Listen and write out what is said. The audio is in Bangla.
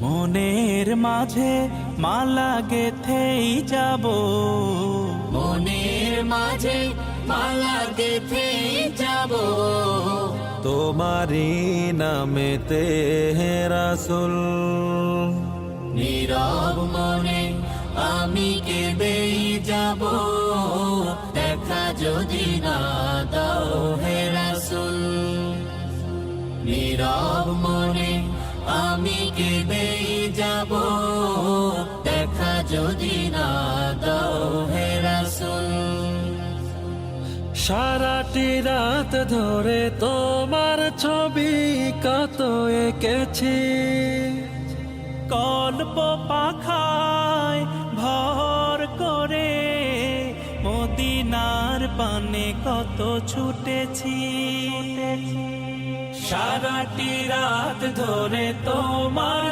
মনের মাঝে মালা গেথেই যাব, মনের মাঝে মালা গেথেই যাব, তোমারি নামেতে হে রাসূল। নীরব মনে আমি কেঁদেই যাব, দেখা যদি না দাও হে রাসূল। নীরব মনে আমি কেঁদেই যাব, দেখা যদি না দাও হে রাসূল। সারাটি রাত ধরে তোমার ছবি কত এঁকেছি, কল্প পাখায় ভর করে মদিনার পানে কত ছুটেছি। সারাটি রাত ধরে তোমার